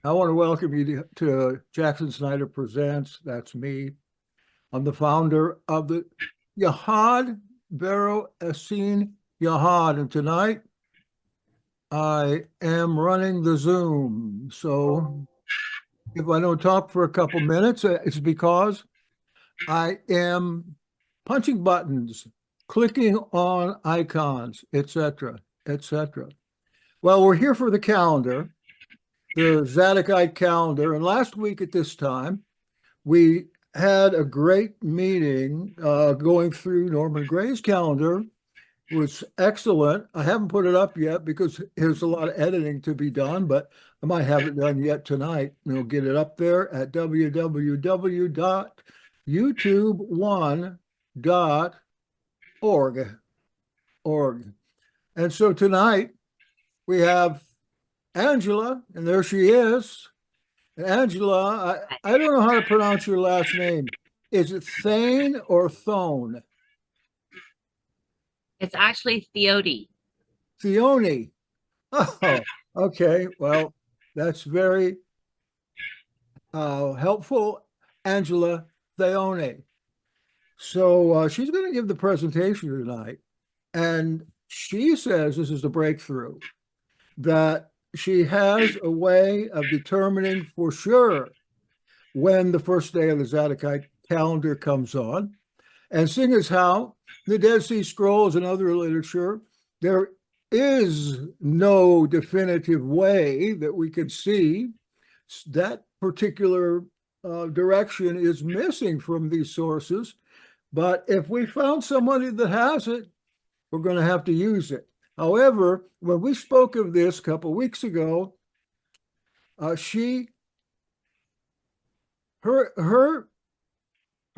I want to welcome you to Jackson Snyder Presents. That's me. I'm the founder of the Yahad, Vero Essene Yahad. And tonight I am running the Zoom. So if I don't talk for a couple minutes, it's because I am punching buttons, clicking on icons, etc., etc. Well, we're here for the calendar, the Zadokite calendar. And last week at this time, we had a great meeting going through Norman Gray's calendar. It was excellent. I haven't put it up yet because there's a lot of editing to be done, but I might have it done yet tonight. And we'll get it up there at www.youtube1.org. And so tonight we have Angela, and there she is. Angela, I don't know how to pronounce your last name. Is it Thane or Thone? It's actually Theode. Theone. Oh, okay. Well, that's very helpful, Angela Theone. So she's going to give the presentation tonight. And she says this is a breakthrough, that she has a way of determining for sure when the first day of the Zadokite calendar comes on. And seeing as how the Dead Sea Scrolls and other literature, there is no definitive way that we can see that particular direction is missing from these sources. But if we found somebody that has it, we're going to have to use it. However, when we spoke of this a couple of weeks ago, her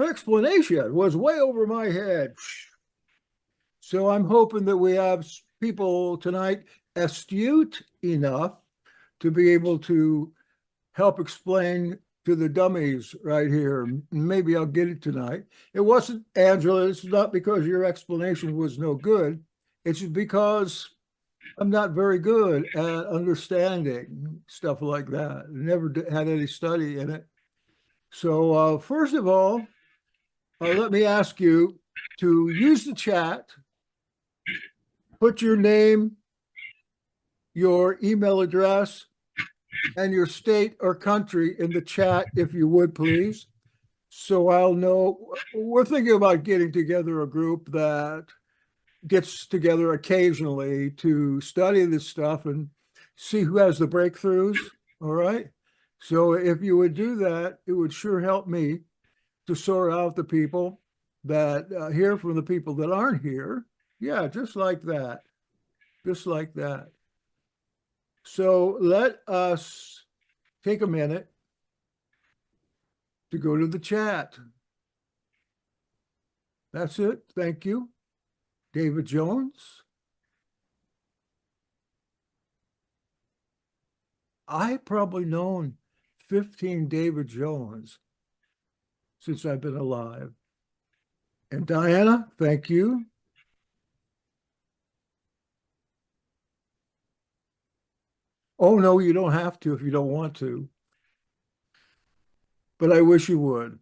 explanation was way over my head. So I'm hoping that we have people tonight astute enough to be able to help explain to the dummies right here. Maybe I'll get it tonight. It wasn't, Angela, it's not because your explanation was no good. It's because I'm not very good at understanding stuff like that. I never had any study in it. So first of all, let me ask you to use the chat, put your name, your email address, and your state or country in the chat, if you would, please. So I'll know. We're thinking about getting together a group that gets together occasionally to study this stuff and see who has the breakthroughs. All right. So if you would do that, it would sure help me to sort out the people that hear from the people that aren't here. Yeah, just like that. Just like that. So let us take a minute to go to the chat. That's it. Thank you. David Jones. I probably known 15 David Jones since I've been alive. And Diana, thank you. Oh, no, you don't have to if you don't want to. But I wish you would.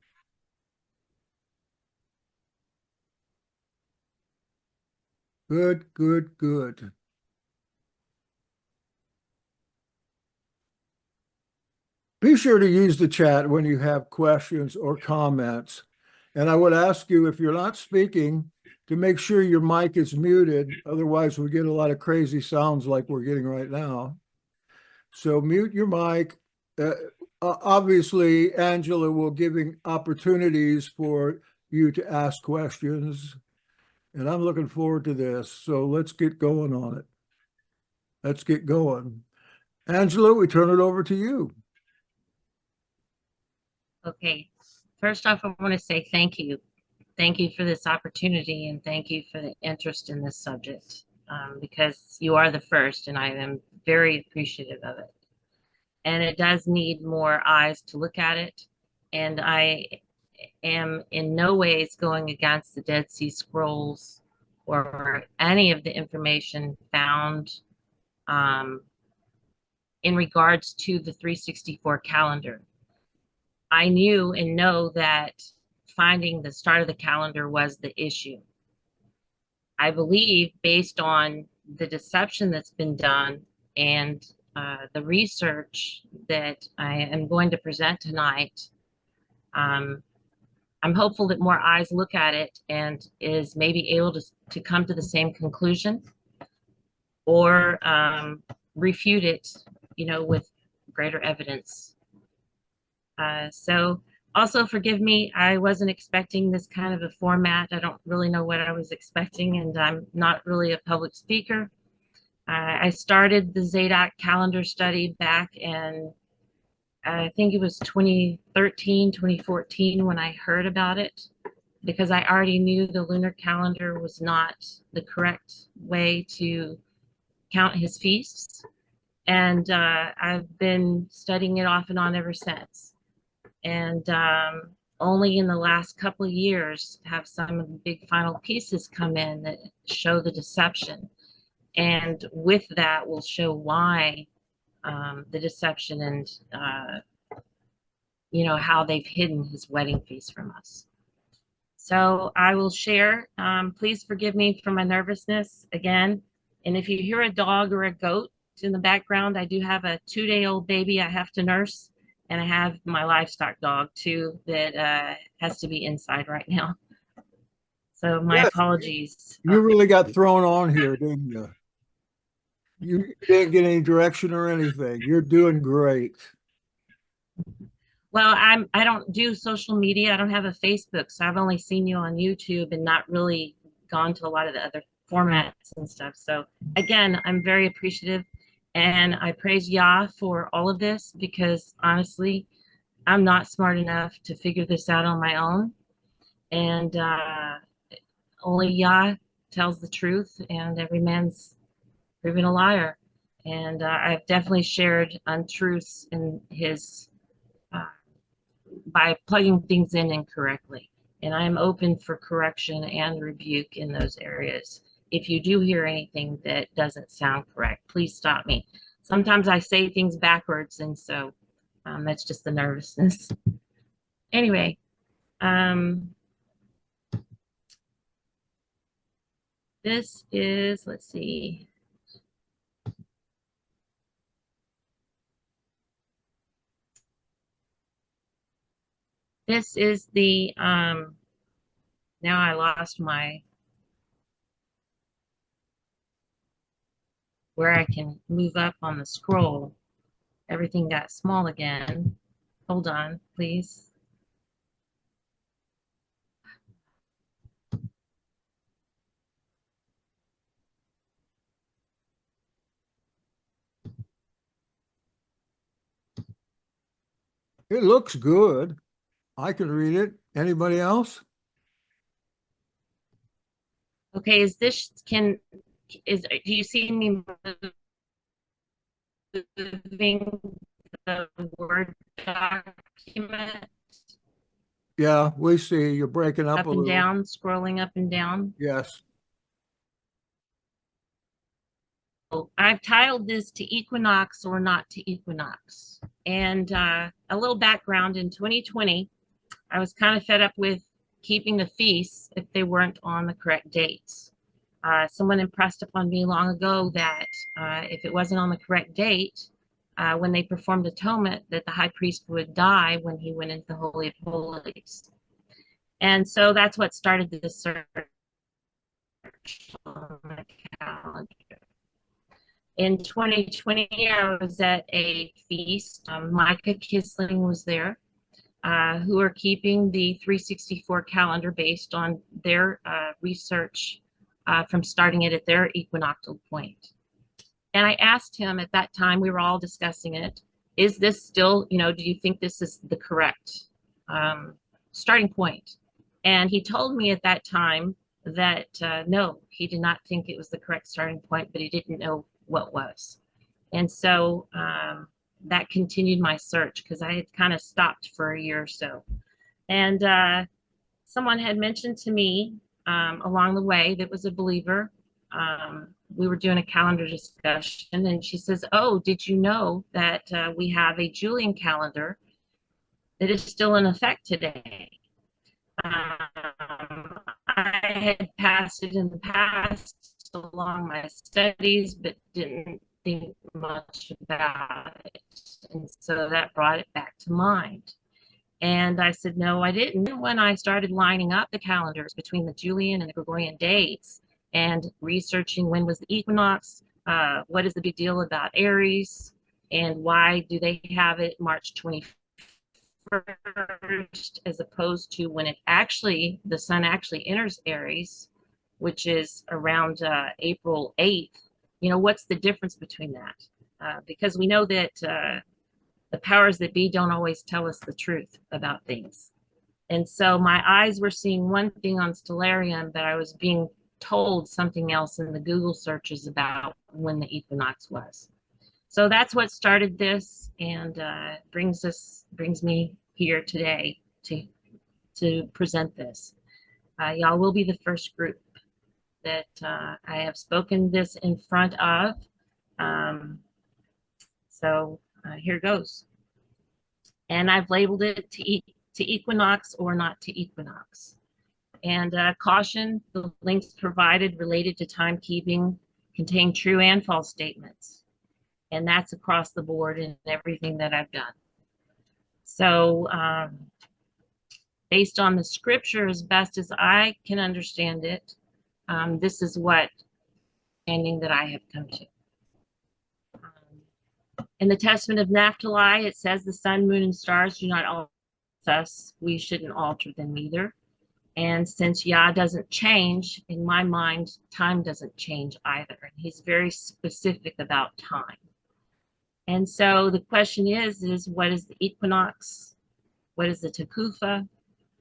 Good, good, good. Be sure to use the chat when you have questions or comments. And I would ask you, if you're not speaking, to make sure your mic is muted. Otherwise, we get a lot of crazy sounds like we're getting right now. So mute your mic. Obviously, Angela will giving opportunities for you to ask questions. And I'm looking forward to this. So let's get going on it. Let's get going. Angela, we turn it over to you. Okay. First off, I want to say thank you. Thank you for this opportunity and thank you for the interest in this subject because you are the first and I am very appreciative of it. And it does need more eyes to look at it. And I am in no ways going against the Dead Sea Scrolls or any of the information found in regards to the 364 calendar. I knew and know that finding the start of the calendar was the issue. I believe, based on the deception that's been done and the research that I am going to present tonight, I'm hopeful that more eyes look at it and is maybe able to come to the same conclusion, or refute it, with greater evidence. So also forgive me, I wasn't expecting this kind of a format. I don't really know what I was expecting, and I'm not really a public speaker. I started the Zadok calendar study back in, I think it was 2013, 2014 when I heard about it, because I already knew the lunar calendar was not the correct way to count his feasts. And I've been studying it off and on ever since. And only in the last couple of years have some of the big final pieces come in that show the deception. And with that will show why the deception and, how they've hidden his wedding feast from us. So I will share. Please forgive me for my nervousness again. And if you hear a dog or a goat in the background, I do have a 2-day-old baby I have to nurse. And I have my livestock dog too that has to be inside right now. So my apologies. You really got thrown on here, didn't you? You didn't get any direction or anything. You're doing great. Well, I don't do social media. I don't have a Facebook, so I've only seen you on YouTube and not really gone to a lot of the other formats and stuff. So again, I'm very appreciative, and I praise Yah for all of this, because honestly, I'm not smart enough to figure this out on my own. And only Yah tells the truth, and every man's proven a liar. And I've definitely shared untruths in his by plugging things in incorrectly. And I am open for correction and rebuke in those areas. If you do hear anything that doesn't sound correct, please stop me. Sometimes I say things backwards, and so that's just the nervousness. Anyway, this is, let's see. This is the, now I lost where I can move up on the scroll. Everything got small again. Hold on, please. It looks good. I can read it. Anybody else? Okay, do you see me moving the Word document? Yeah, we see you're breaking up a and little. Down, scrolling up and down. Yes. I've titled this To Equinox or Not to Equinox. And a little background, in 2020, I was kind of fed up with keeping the feasts if they weren't on the correct dates. Someone impressed upon me long ago that if it wasn't on the correct date, when they performed atonement, that the high priest would die when he went into the Holy of Holies. And so that's what started the search on the calendar. In 2020, I was at a feast. Micah Kisling was there, who are keeping the 364 calendar based on their research from starting it at their equinoctial point. And I asked him at that time, we were all discussing it, is this still, do you think this is the correct starting point? And he told me at that time that no, he did not think it was the correct starting point, but he didn't know what was. And so that continued my search, because I had kind of stopped for a year or so. And someone had mentioned to me along the way that was a believer we were doing a calendar discussion, and she says, "Oh, did you know that we have a Julian calendar that is still in effect today?" I had passed it in the past along my studies, but didn't think much about it. And so that brought it back to mind. And I said, no, I didn't. When I started lining up the calendars between the Julian and the Gregorian dates and researching when was the equinox, what is the big deal about Aries, and why do they have it March 21st as opposed to when it actually, the sun actually enters Aries, which is around April 8th. You know, what's the difference between that? Because we know that the powers that be don't always tell us the truth about things. And so my eyes were seeing one thing on Stellarium, but I was being told something else in the Google searches about when the equinox was. So that's what started this, and brings me here today to present this. Y'all will be the first group that I have spoken this in front of. Here goes. And I've labeled it to equinox or not to equinox. And caution, the links provided related to timekeeping contain true and false statements. And that's across the board in everything that I've done. So based on the scripture, as best as I can understand it, this is what ending that I have come to. In the Testament of Naphtali, it says the sun, moon, and stars do not alter us. We shouldn't alter them either. And since Yah doesn't change, in my mind, time doesn't change either. And he's very specific about time. And so the question is what is the equinox? What is the Tekufa?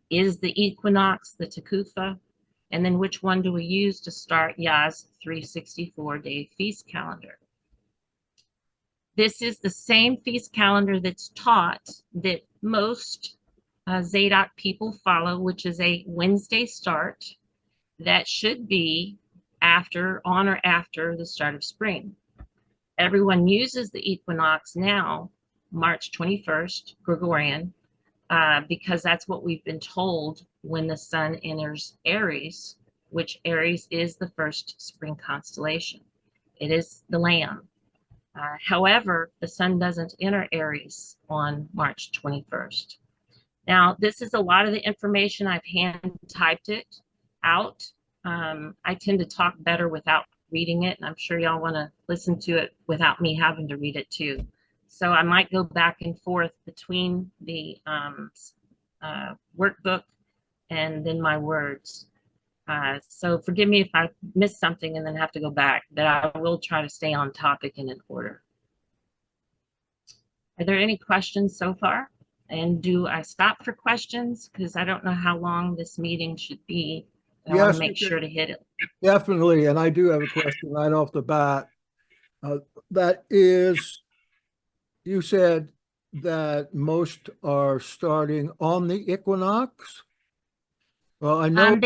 Is the equinox the Tekufa? And then which one do we use to start Yah's 364-day feast calendar? This is the same feast calendar that's taught that most Zadok people follow, which is a Wednesday start that should be on or after the start of spring. Everyone uses the equinox now, March 21st, Gregorian, because that's what we've been told when the sun enters Aries, which Aries is the first spring constellation. It is the Lamb. However, the sun doesn't enter Aries on March 21st. Now, this is a lot of the information. I've hand typed it out. I tend to talk better without reading it, and I'm sure y'all want to listen to it without me having to read it too. So I might go back and forth between the workbook and then my words. So forgive me if I miss something and then have to go back, but I will try to stay on topic and in order. Are there any questions so far? And do I stop for questions? Because I don't know how long this meeting should be. I want to make sure to hit it. Definitely. And I do have a question right off the bat. That is, you said that most are starting on the equinox. Well, I know.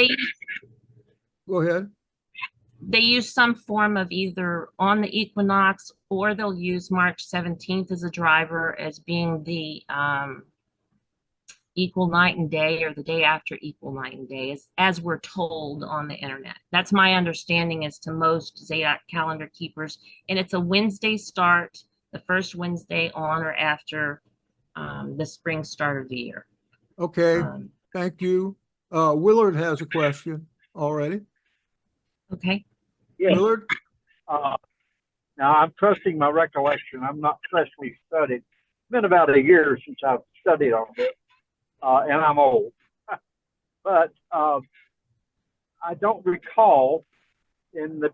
Go ahead. They use some form of either on the equinox, or they'll use March 17th as a driver as being the equal night and day, or the day after equal night and day, as we're told on the internet. That's my understanding as to most Zadok calendar keepers. And it's a Wednesday start, the first Wednesday on or after the spring start of the year. Okay, thank you. Willard has a question already. Okay. Yes. Willard? Now, I'm trusting my recollection. I'm not freshly studied. It's been about a year since I've studied on this, and I'm old. But I don't recall in the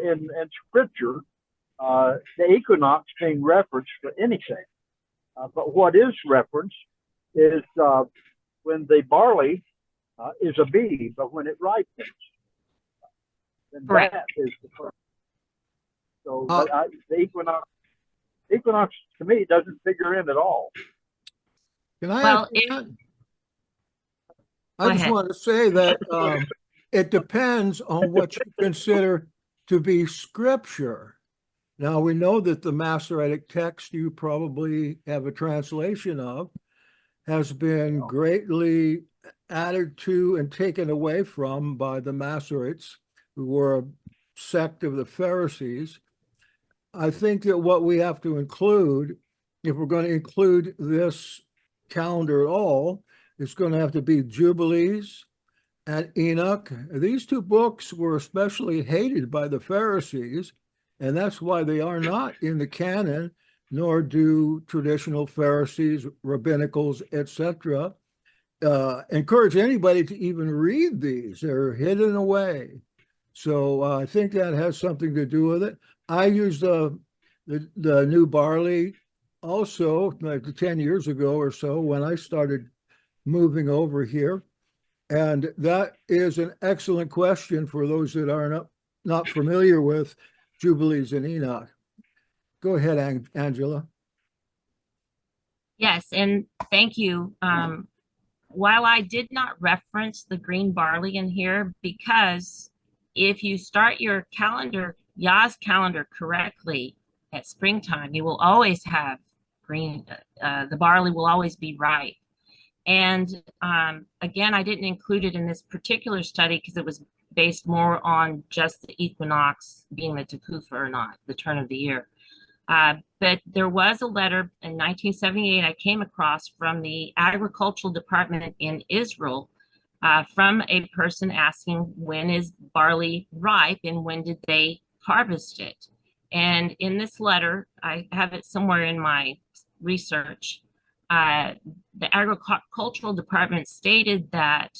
in Scripture the equinox being referenced for anything. But what is referenced is when the barley is a bee, but when it ripens, then that is the first. So the equinox to me doesn't figure in at all. Can I ask that? I just want to say that it depends on what you consider to be scripture. Now, we know that the Masoretic text you probably have a translation of has been greatly added to and taken away from by the Masoretes, who were a sect of the Pharisees. I think that what we have to include, if we're going to include this calendar at all, it's going to have to be Jubilees and Enoch. These two books were especially hated by the Pharisees, and that's why they are not in the canon, nor do traditional Pharisees, rabbinicals, etc., encourage anybody to even read these. They're hidden away. So I think that has something to do with it. I used the new barley also like 10 years ago or so when I started moving over here. And that is an excellent question for those that are not familiar with Jubilees and Enoch. Go ahead, Angela. Yes, and thank you. While I did not reference the green barley in here, because if you start your calendar, Yah's calendar correctly at springtime, you will always have green, the barley will always be ripe. And again, I didn't include it in this particular study because it was based more on just the equinox being the Tekufa or not, the turn of the year. But there was a letter in 1978 I came across from the agricultural department in Israel from a person asking when is barley ripe and when did they harvest it. And in this letter, I have it somewhere in my research, the agricultural department stated that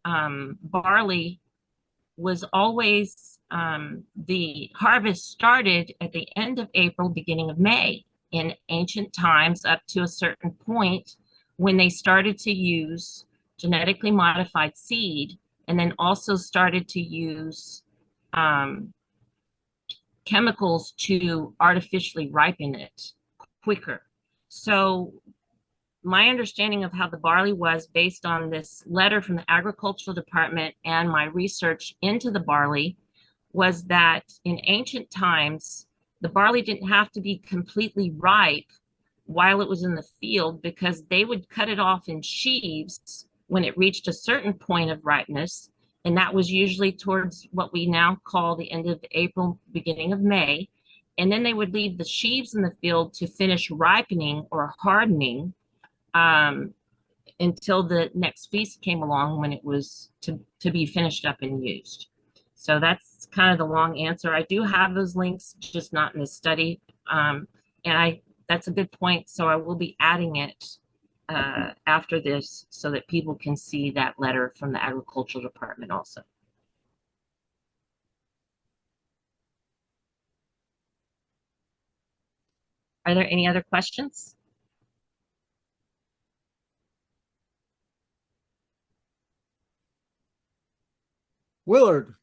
barley was always, the harvest started at the end of April, beginning of May in ancient times up to a certain point when they started to use genetically modified seed and then also started to use chemicals to artificially ripen it quicker. So my understanding of how the barley was based on this letter from the agricultural department and my research into the barley was that in ancient times, the barley didn't have to be completely ripe while it was in the field because they would cut it off in sheaves when it reached a certain point of ripeness. And that was usually towards what we now call the end of April, beginning of May. And then they would leave the sheaves in the field to finish ripening or hardening until the next feast came along when it was to be finished up and used. So that's kind of the long answer. I do have those links, just not in this study. And that's a good point. So I will be adding it after this so that people can see that letter from the agricultural department also. Are there any other questions? Willard.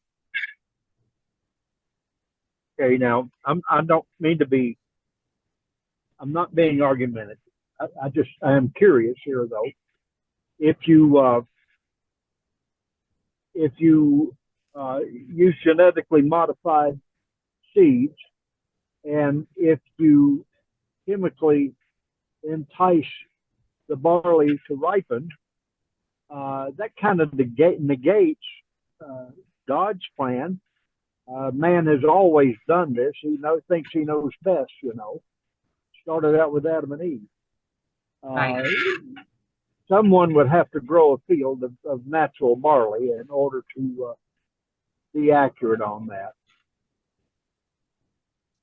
Okay, now I don't mean to be. I'm not being argumentative. I am curious here though. If you use genetically modified seeds, and if you chemically entice the barley to ripen, that kind of negates God's plan. Man has always done this. He thinks he knows best, Started out with Adam and Eve. Right. Someone would have to grow a field of natural barley in order to be accurate on that.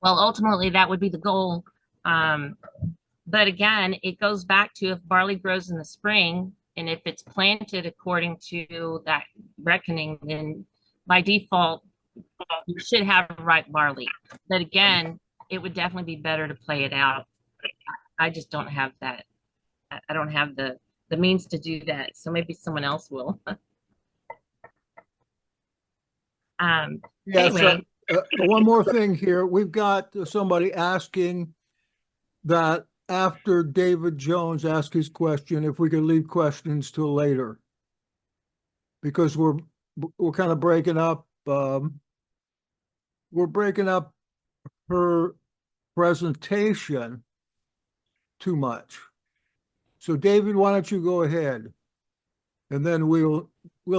Well, ultimately, that would be the goal. But again, it goes back to if barley grows in the spring, and if it's planted according to that reckoning, then by default, you should have ripe barley. But again, it would definitely be better to play it out. I just don't have that. I don't have the means to do that. So maybe someone else will. Anyway. So, one more thing here. We've got somebody asking that after David Jones asks his question, if we could leave questions till later, because we're kind of breaking up. we're breaking up her presentation too much. So David, why don't you go ahead? And then we'll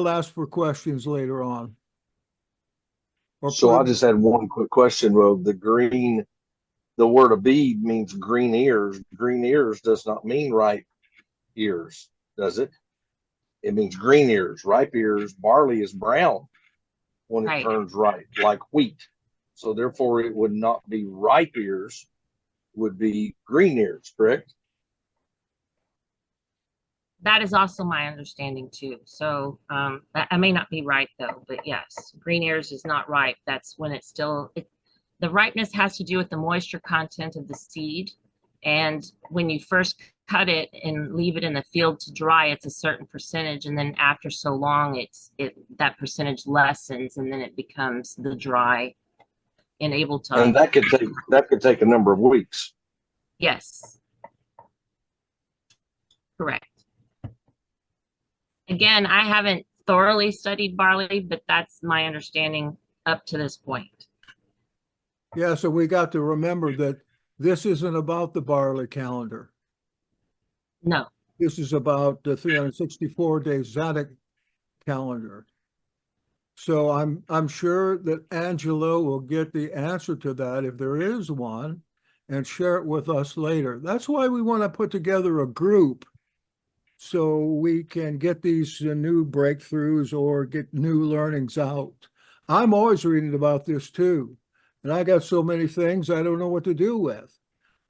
ask for questions later on. Or So I put- just had one quick question. Well, the word abib means green ears. Green ears does not mean ripe ears, does it? It means green ears. Ripe ears, barley is brown when it Right. turns ripe, like wheat. So therefore, it would not be ripe ears, would be green ears, correct? That is also my understanding too. So I may not be right though, but yes, green ears is not ripe. That's when it's still, the ripeness has to do with the moisture content of the seed. And when you first cut it and leave it in the field to dry, it's a certain percentage. And then after so long, that percentage lessens and then it becomes the dry and able to. And that could take a number of weeks. Yes. Correct. Again, I haven't thoroughly studied barley, but that's my understanding up to this point. Yeah, so we got to remember that this isn't about the barley calendar. No. This is about the 364-day Zadok calendar. So I'm sure that Angelo will get the answer to that if there is one and share it with us later. That's why we want to put together a group so we can get these new breakthroughs or get new learnings out. I'm always reading about this too. And I got so many things I don't know what to do with,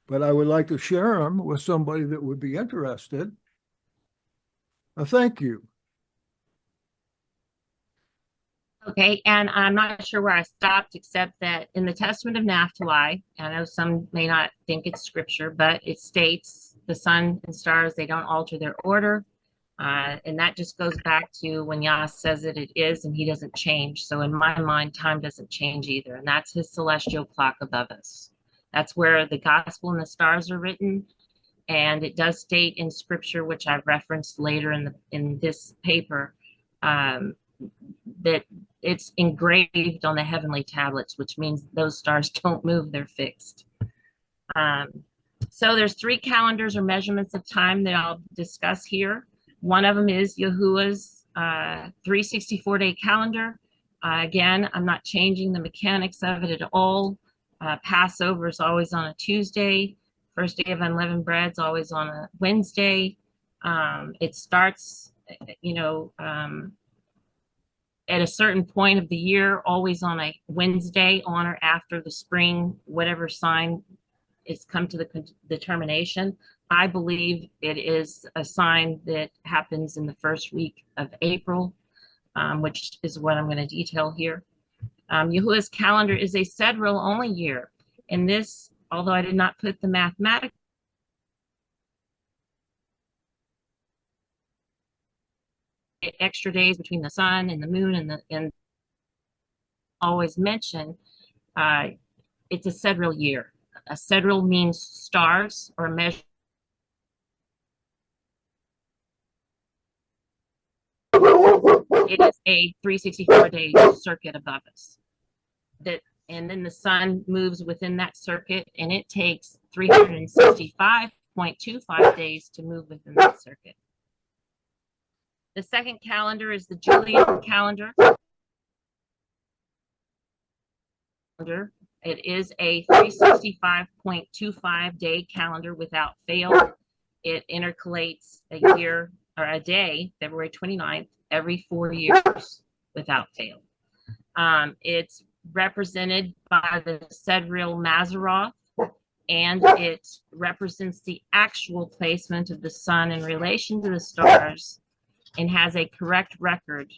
but I would like to share them with somebody that would be interested. Thank you. Okay, and I'm not sure where I stopped, except that in the Testament of Naphtali, I know some may not think it's scripture, but it states the sun and stars, they don't alter their order. And that just goes back to when Yah says it is, and he doesn't change. So in my mind, time doesn't change either. And that's his celestial clock above us. That's where the gospel and the stars are written. And it does state in scripture, which I've referenced later in this paper, that it's engraved on the heavenly tablets, which means those stars don't move, they're fixed. So there's 3 calendars or measurements of time that I'll discuss here. One of them is Yahuwah's 364-day calendar. Again, I'm not changing the mechanics of it at all. Passover is always on a Tuesday. First day of unleavened bread is always on a Wednesday. It starts, at a certain point of the year, always on a Wednesday, on or after the spring, whatever sign is come to the determination. I believe it is a sign that happens in the first week of April, which is what I'm going to detail here. Yahuwah's calendar is a Sedril only year. And this, although I did not put the mathematical extra days between the sun and the moon and always mention, it's a Sedril year. A Sedril means stars or measure. It is a 364-day circuit above us. And then the sun moves within that circuit, and it takes 365.25 days to move within that circuit. The second calendar is the Julian calendar. It is a 365.25 day calendar without fail. It intercalates a year or a day, February 29th, every 4 years without fail. It's represented by the Sedril Mazaroth, and it represents the actual placement of the sun in relation to the stars and has a correct record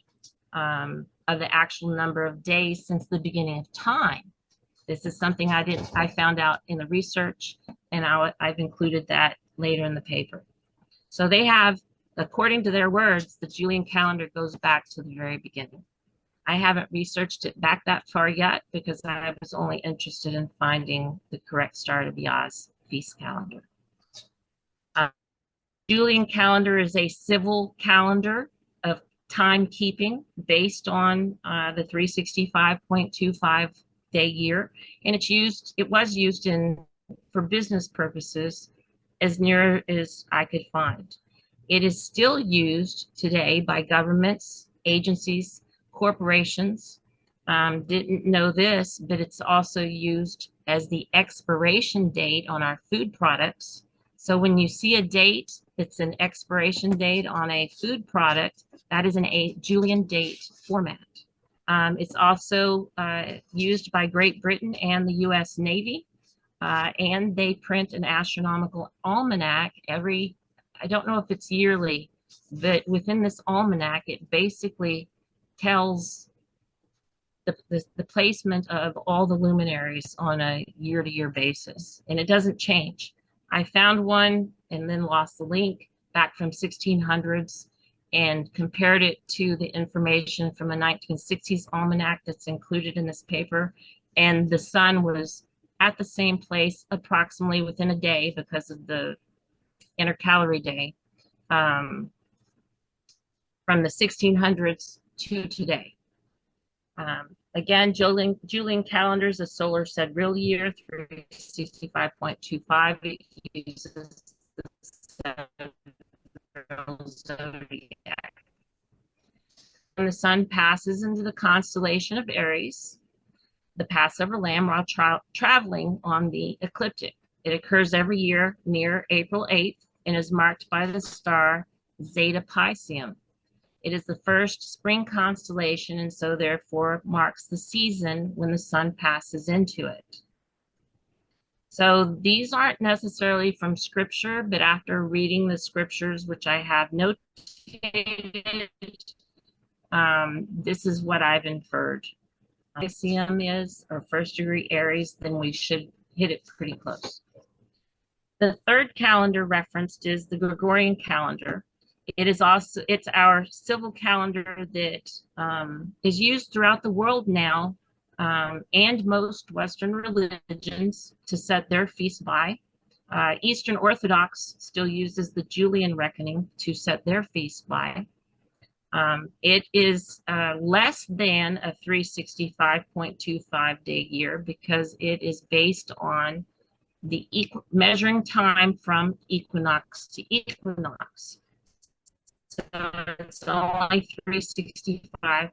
of the actual number of days since the beginning of time. This is something I found out in the research, and I've included that later in the paper. So they have, according to their words, the Julian calendar goes back to the very beginning. I haven't researched it back that far yet because I was only interested in finding the correct start of Yah's feast calendar. Julian calendar is a civil calendar of timekeeping based on the 365.25 day year, and it was used for business purposes as near as I could find. It is still used today by governments, agencies, corporations. Didn't know this, but it's also used as the expiration date on our food products. So when you see a date, it's an expiration date on a food product, that is a Julian date format. It's also used by Great Britain and the US Navy, and they print an astronomical almanac I don't know if it's yearly, but within this almanac, it basically tells the placement of all the luminaries on a year-to-year basis, and it doesn't change. I found one and then lost the link back from 1600s and compared it to the information from a 1960s almanac that's included in this paper, and the sun was at the same place approximately within a day because of the intercalary day, from the 1600s to today. Again, Julian calendar is a solar sidereal year, 365.25. It uses the zodiac. When the sun passes into the constellation of Aries, the Passover lamb, while traveling on the ecliptic. It occurs every year near April 8th and is marked by the star Zeta Piscium. It is the first spring constellation and so therefore marks the season when the sun passes into it. So these aren't necessarily from scripture, but after reading the scriptures, which I have notated, this is what I've inferred. Piscium is, or first degree Aries, then we should hit it pretty close. The third calendar referenced is the Gregorian calendar. It's our civil calendar that is used throughout the world now, and most Western religions to set their feasts by. Eastern Orthodox still uses the Julian reckoning to set their feasts by. It is less than a 365.25 day year because it is based on the measuring time from equinox to equinox. So it's only 365.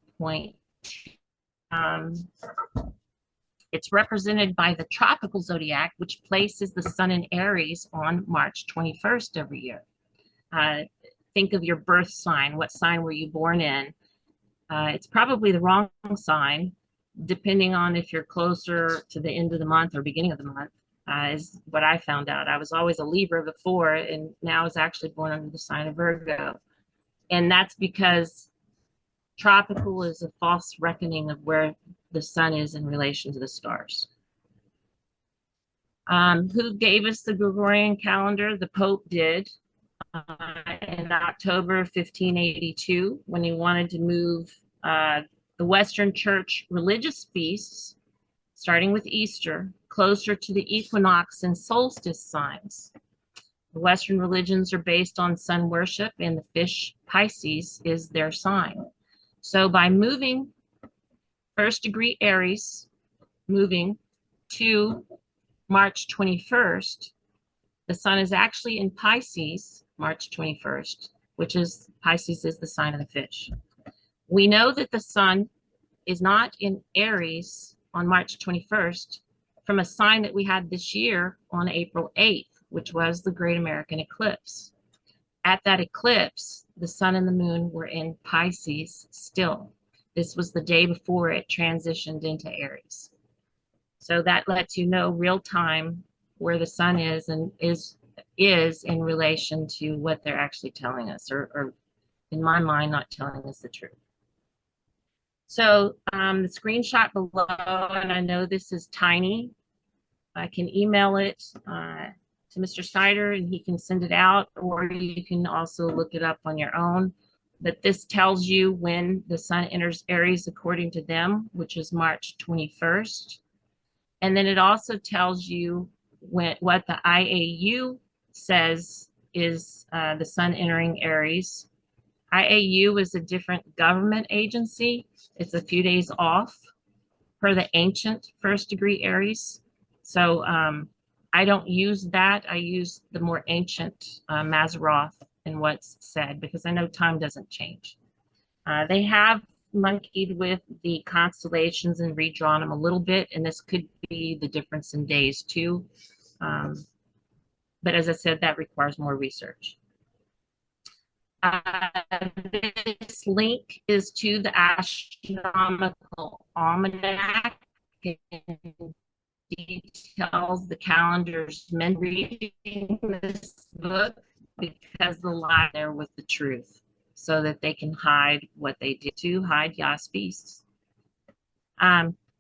It's represented by the tropical zodiac, which places the sun in Aries on March 21st every year. Think of your birth sign. What sign were you born in? It's probably the wrong sign, depending on if you're closer to the end of the month or beginning of the month, is what I found out. I was always a Libra before, and now I was actually born under the sign of Virgo. And that's because tropical is a false reckoning of where the sun is in relation to the stars. Who gave us the Gregorian calendar? The Pope did. In October 1582, when he wanted to move the Western Church religious feasts, starting with Easter, closer to the equinox and solstice signs. The Western religions are based on sun worship, and the fish Pisces is their sign. So by moving first degree Aries, moving to March 21st, the sun is actually in Pisces March 21st, which is Pisces is the sign of the fish. We know that the sun is not in Aries on March 21st from a sign that we had this year on April 8th, which was the Great American Eclipse. At that eclipse, the sun and the moon were in Pisces still. This was the day before it transitioned into Aries. So that lets you know real time where the sun is and is in relation to what they're actually telling us, or in my mind, not telling us the truth. So the screenshot below, and I know this is tiny, I can email it to Mr. Snyder and he can send it out, or you can also look it up on your own. But this tells you when the sun enters Aries according to them, which is March 21st. And then it also tells you what the IAU says is the sun entering Aries. IAU is a different government agency. It's a few days off. per the ancient first degree Aries. So I don't use that. I use the more ancient Mazzaroth and what's said, because I know time doesn't change. They have monkeyed with the constellations and redrawn them a little bit, and this could be the difference in days too. But as I said, that requires more research. This link is to the Astronomical Almanac. It details the calendars men reading this book, because the lie there with the truth, so that they can hide what they did to hide Yah's feasts.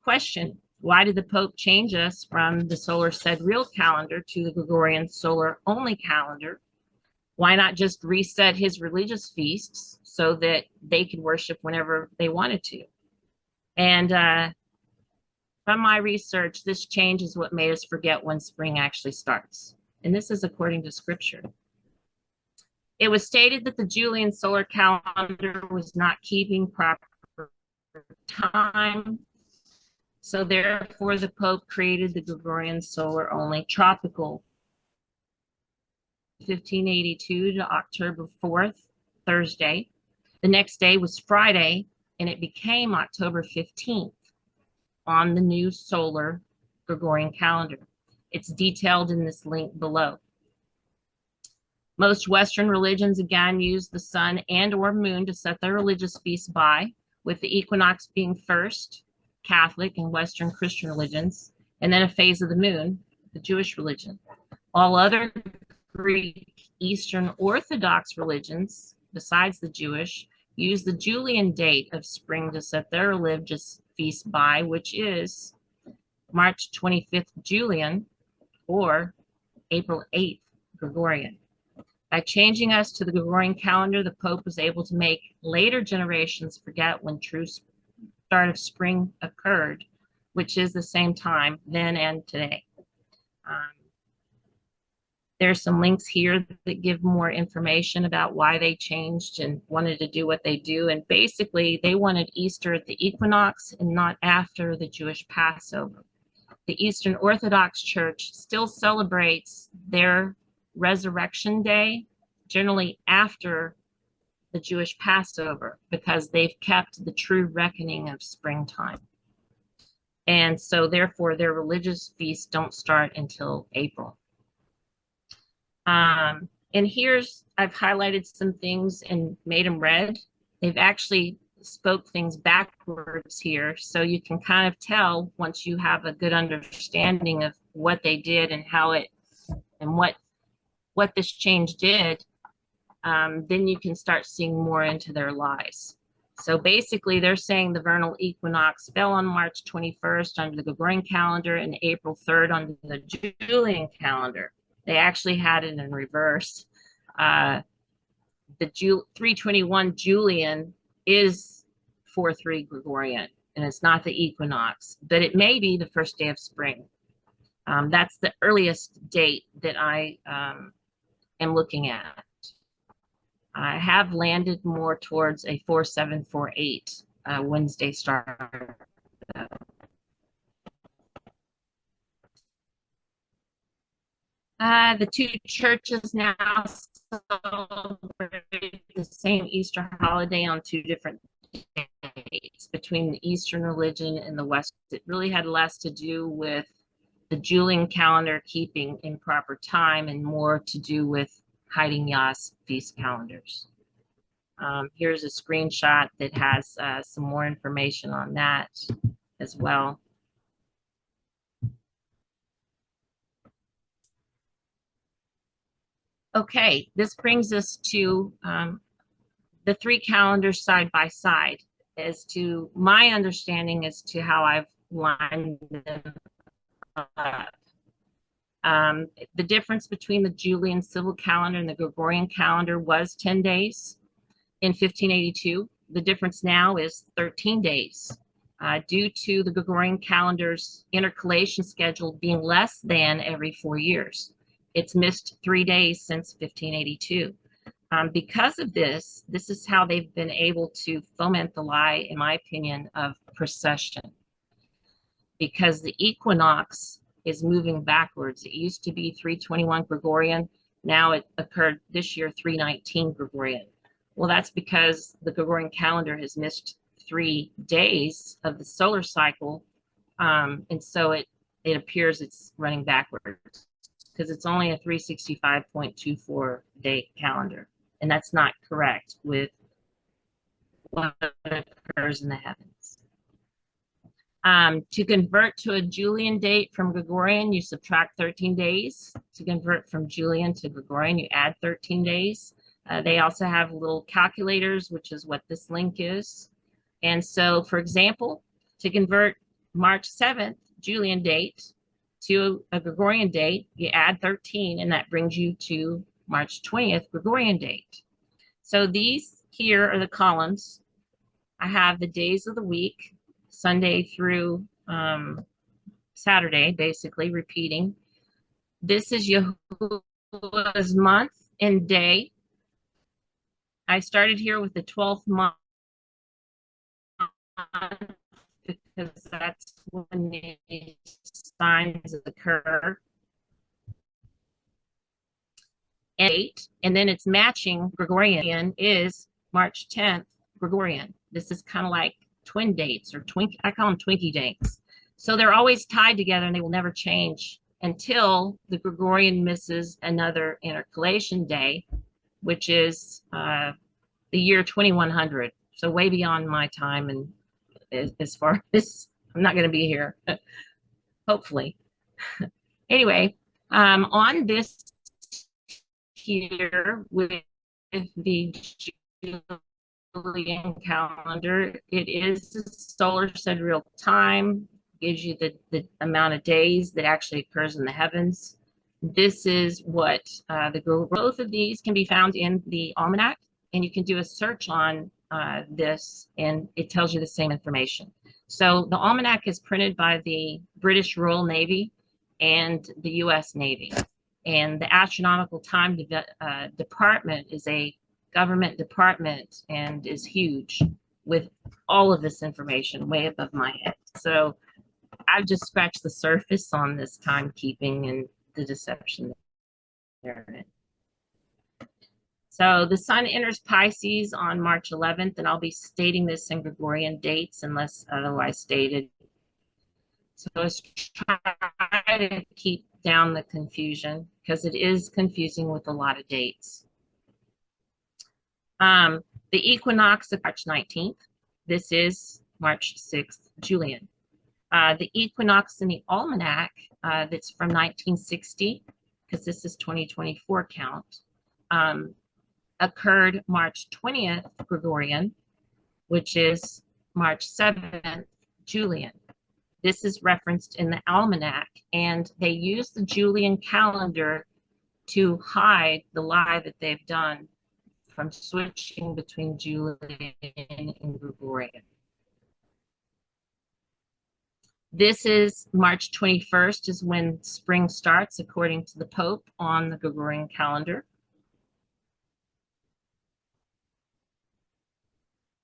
Question: why did the Pope change us from the solar sidereal calendar to the Gregorian solar only calendar? Why not just reset his religious feasts so that they could worship whenever they wanted to? And from my research, this change is what made us forget when spring actually starts. And this is according to scripture. It was stated that the Julian solar calendar was not keeping proper time. So therefore, the Pope created the Gregorian solar only tropical 1582 to October 4th, Thursday. The next day was Friday, and it became October 15th on the new solar Gregorian calendar. It's detailed in this link below. Most Western religions, again, use the sun and or moon to set their religious feasts by, with the equinox being first, Catholic and Western Christian religions, and then a phase of the moon, the Jewish religion. All other Greek Eastern Orthodox religions, besides the Jewish, use the Julian date of spring to set their religious feast by, which is March 25th Julian or April 8th Gregorian. By changing us to the Gregorian calendar, the Pope was able to make later generations forget when true start of spring occurred, which is the same time then and today. There's some links here that give more information about why they changed and wanted to do what they do. And basically, they wanted Easter at the equinox and not after the Jewish Passover. The Eastern Orthodox Church still celebrates their Resurrection Day, generally after the Jewish Passover, because they've kept the true reckoning of springtime. And so therefore, their religious feasts don't start until April. And I've highlighted some things and made them red. They've actually spoke things backwards here, so you can kind of tell once you have a good understanding of what they did and how it, and what this change did, then you can start seeing more into their lies. So basically, they're saying the vernal equinox fell on March 21st under the Gregorian calendar and April 3rd under the Julian calendar. They actually had it in reverse. The 321 Julian is 4/3 Gregorian, and it's not the equinox, but it may be the first day of spring. That's the earliest date that I am looking at. I have landed more towards a 4748 Wednesday start. The two churches now celebrate the same Easter holiday on two different dates between the Eastern religion and the West. It really had less to do with the Julian calendar keeping in proper time and more to do with hiding Yah's feast calendars. Here's a screenshot that has some more information on that as well. Okay, this brings us to the three calendars side by side as to my understanding as to how I've lined them up. The difference between the Julian civil calendar and the Gregorian calendar was 10 days in 1582. The difference now is 13 days due to the Gregorian calendar's intercalation schedule being less than every 4 years. It's missed 3 days since 1582. Because of this is how they've been able to foment the lie, in my opinion, of precession. because the equinox is moving backwards. It used to be 321 Gregorian. Now it occurred this year, 319 Gregorian. Well, that's because the Gregorian calendar has missed 3 days of the solar cycle. And so it appears it's running backwards because it's only a 365.24 day calendar. And that's not correct with what occurs in the heavens. To convert to a Julian date from Gregorian, you subtract 13 days. To convert from Julian to Gregorian, you add 13 days. They also have little calculators, which is what this link is. And so, for example, to convert March 7th Julian date to a Gregorian date, you add 13, and that brings you to March 20th Gregorian date. So these here are the columns. I have the days of the week, Sunday through Saturday, basically repeating. This is Yahuwah's month and day. I started here with the 12th month because that's when the signs occur. And then it's matching Gregorian is March 10th Gregorian. This is kind of like twin dates or I call them Twinkie dates. So they're always tied together and they will never change until the Gregorian misses another intercalation day, which is the year 2100. So way beyond my time, and as far as I'm not going to be here, hopefully. Anyway, on this here with the Julian calendar, it is solar sidereal time, gives you the amount of days that actually occurs in the heavens. This is what both of these can be found in the almanac, and you can do a search on this and it tells you the same information. So the almanac is printed by the British Royal Navy and the US Navy, and the astronomical time department is a government department and is huge with all of this information way above my head. So I've just scratched the surface on this timekeeping and the deception there. So the sun enters Pisces on March 11th, and I'll be stating this in Gregorian dates unless otherwise stated. So let's try to keep down the confusion because it is confusing with a lot of dates. The equinox of March 19th. This is March 6th Julian. The equinox in the almanac that's from 1960, because this is 2024 count, occurred March 20th Gregorian, which is March 7th Julian. This is referenced in the almanac, and they use the Julian calendar to hide the lie that they've done from switching between Julian and Gregorian. This is March 21st is when spring starts according to the Pope on the Gregorian calendar.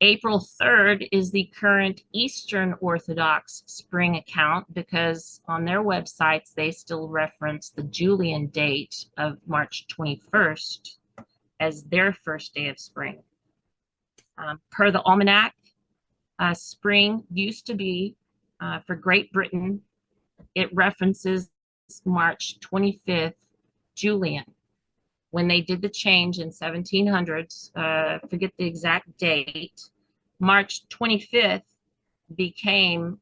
April 3rd is the current Eastern Orthodox spring account because on their websites, they still reference the Julian date of March 21st as their first day of spring. Per the almanac, spring used to be, for Great Britain, it references March 25th Julian. When they did the change in 1700s, forget the exact date, March 25th became,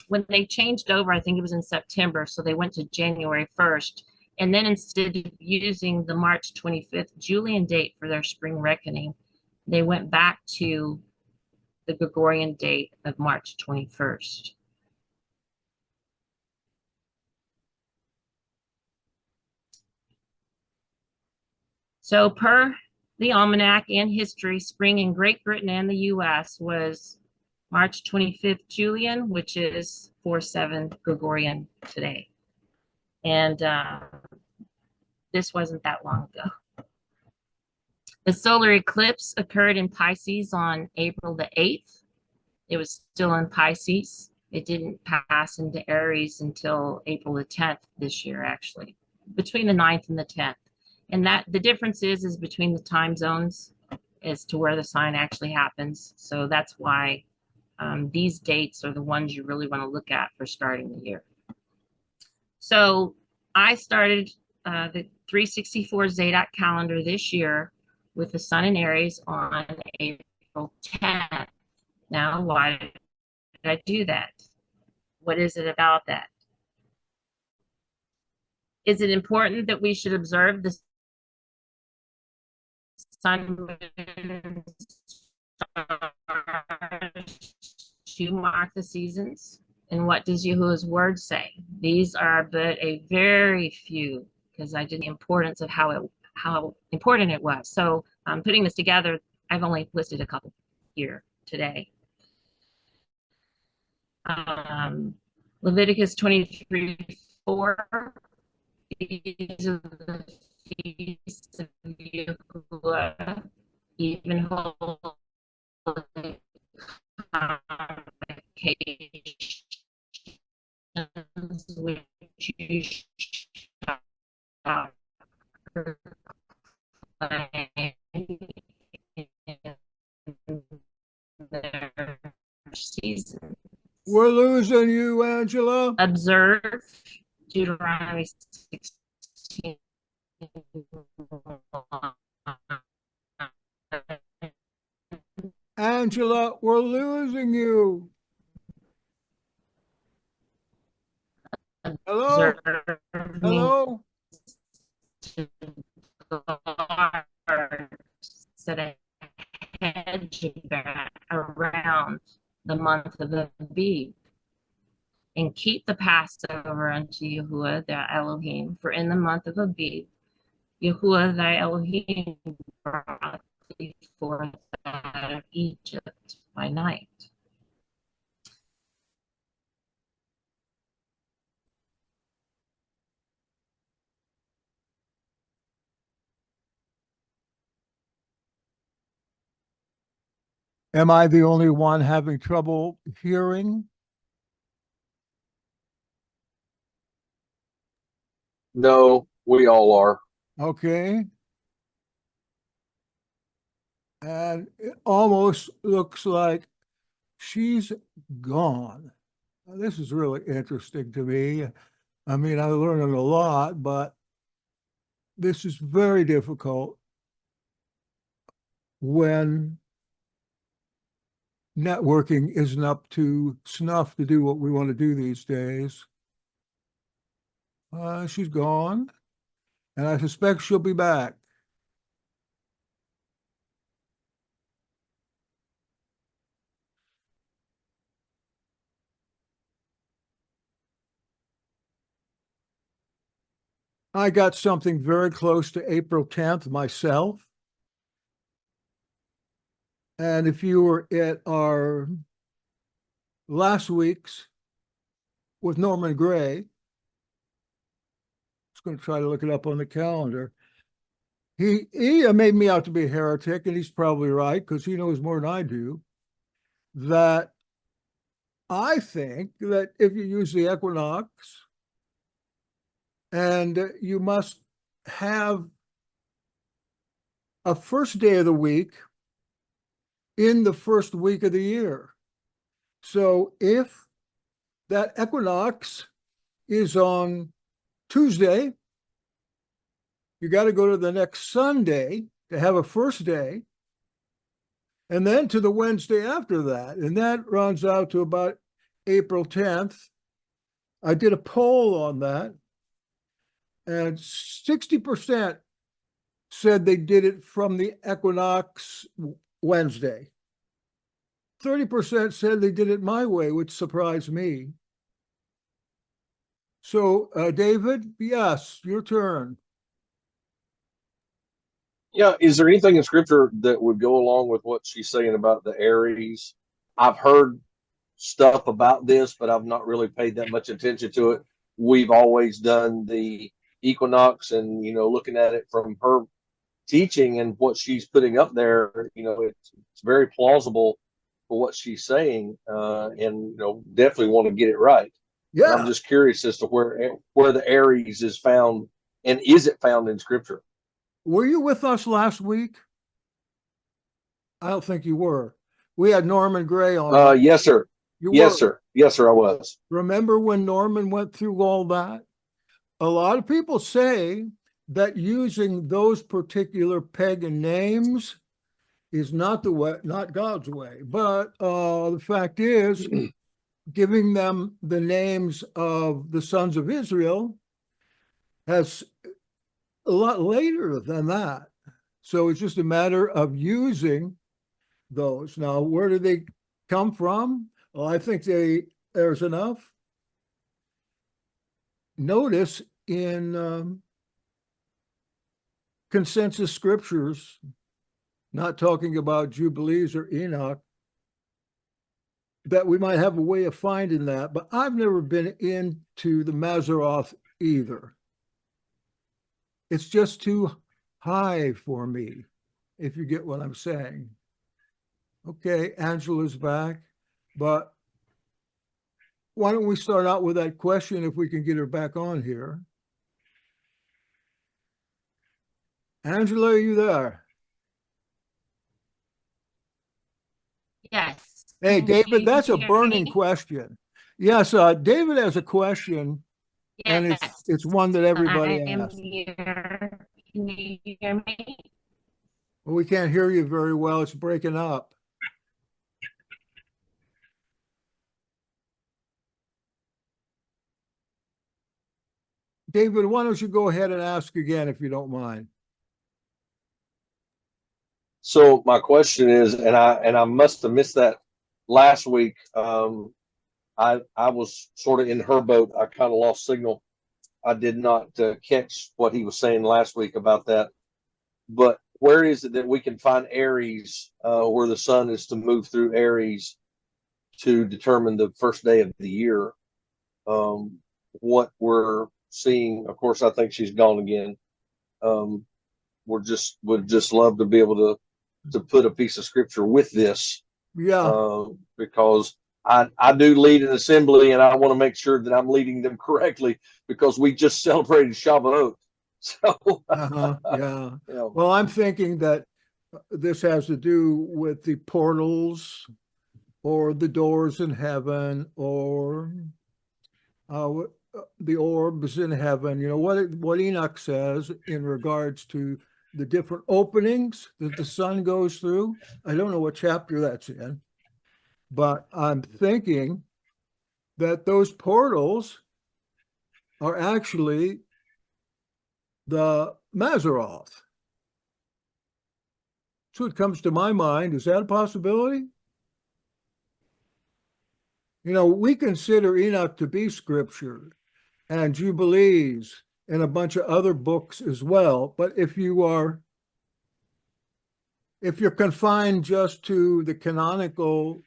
when they changed over, I think it was in September, so they went to January 1st. And then instead of using the March 25th Julian date for their spring reckoning, they went back to the Gregorian date of March 21st. So per the almanac and history, spring in Great Britain and the US was March 25th Julian, which is 4/7 Gregorian today. And this wasn't that long ago. The solar eclipse occurred in Pisces on April the 8th. It was still in Pisces. It didn't pass into Aries until April the 10th this year, actually, between the 9th and the 10th. And that the difference is between the time zones as to where the sign actually happens. So that's why these dates are the ones you really want to look at for starting the year. So I started the 364 Zadok calendar this year with the sun in Aries on April 10th. Now, why did I do that? What is it about that? Is it important that we should observe the sun, moon, stars to mark the seasons? And what does Yahuwah's word say? These are but a very few, because I did the importance of how important it was. So putting this together, I've only listed a couple here today. Leviticus 23:4. These are the feasts of Yahuwah, even holy convocations, which you shall proclaim in their season. We're losing you, Angela. Observe Deuteronomy 16. Angela, we're losing you. Hello? Hello? Set a hedge around the month of Abib, and keep the Passover unto Yahuwah thy Elohim, for in the month of Abib, Yahuwah thy Elohim brought thee forth out of Egypt by night. Am I the only one having trouble hearing? No, we all are. Okay. And it almost looks like she's gone. Now, this is really interesting to me. I mean, I'm learning a lot, but this is very difficult when networking isn't up to snuff to do what we want to do these days. She's gone, and I suspect she'll be back. I got something very close to April 10th myself. And if you were at our last week's with Norman Gray, I was going to try to look it up on the calendar. He made me out to be a heretic, and he's probably right because he knows more than I do. That I think that if you use the equinox, and you must have a first day of the week in the first week of the year. So if that equinox is on Tuesday, you got to go to the next Sunday to have a first day, and then to the Wednesday after that. And that runs out to about April 10th. I did a poll on that, and 60% said they did it from the equinox Wednesday. 30% said they did it my way, which surprised me. So, David, yes, your turn. Yeah, is there anything in scripture that would go along with what she's saying about the Aries? I've heard stuff about this, but I've not really paid that much attention to it. We've always done the equinox, and looking at it from her teaching and what she's putting up there, it's very plausible for what she's saying, and definitely want to get it right. And I'm Yeah. just curious as to where the Aries is found, and is it found in Scripture? Were you with us last week? I don't think you were. We had Norman Gray on. Yes, sir. You Yes, were. sir. Yes, sir. I was. Remember when Norman went through all that? A lot of people say that using those particular pagan names is not the way, not God's way. But the fact is, giving them the names of the sons of Israel has a lot later than that. So it's just a matter of using those. Now, where do they come from? Well, I think there's enough notice in consensus scriptures, not talking about Jubilees or Enoch, that we might have a way of finding that. But I've never been into the Mazzaroth either. It's just too high for me, if you get what I'm saying. Okay, Angela's back, but why don't we start out with that question if we can get her back on here? Angela, are you there? Yes. Hey, Can David, you that's a hear burning me? question. Yes, David has a question, and Yes. it's one that everybody I am asks. here. Can you hear me? Well, we can't hear you very well. It's breaking up. David, why don't you go ahead and ask again if you don't mind? So my question is, and I must have missed that last week. I was sort of in her boat. I kind of lost signal. I did not catch what he was saying last week about that. But where is it that we can find Aries, where the sun is to move through Aries to determine the first day of the year? What we're seeing, of course, I think she's gone again. Would just love to be able to put a piece of scripture with this, Yeah, because I do lead an assembly, and I want to make sure that I'm leading them correctly, because we just celebrated Shavuot. So, yeah. Well, I'm thinking that this has to do with the portals or the doors in heaven or the orbs in heaven. You know what Enoch says in regards to the different openings that the sun goes through. I don't know what chapter that's in, but I'm thinking that those portals are actually the Mazzaroth. So it comes to my mind. Is that a possibility? You know, we consider Enoch to be scripture and Jubilees and a bunch of other books as well. But if you're confined just to the canonical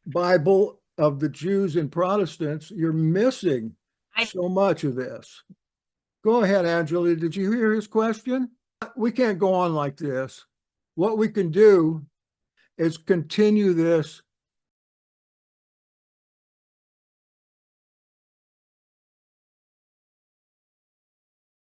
Bible of the Jews and Protestants, you're missing so much of this. Go ahead, Angela. Did you hear his question? We can't go on like this. What we can do is continue this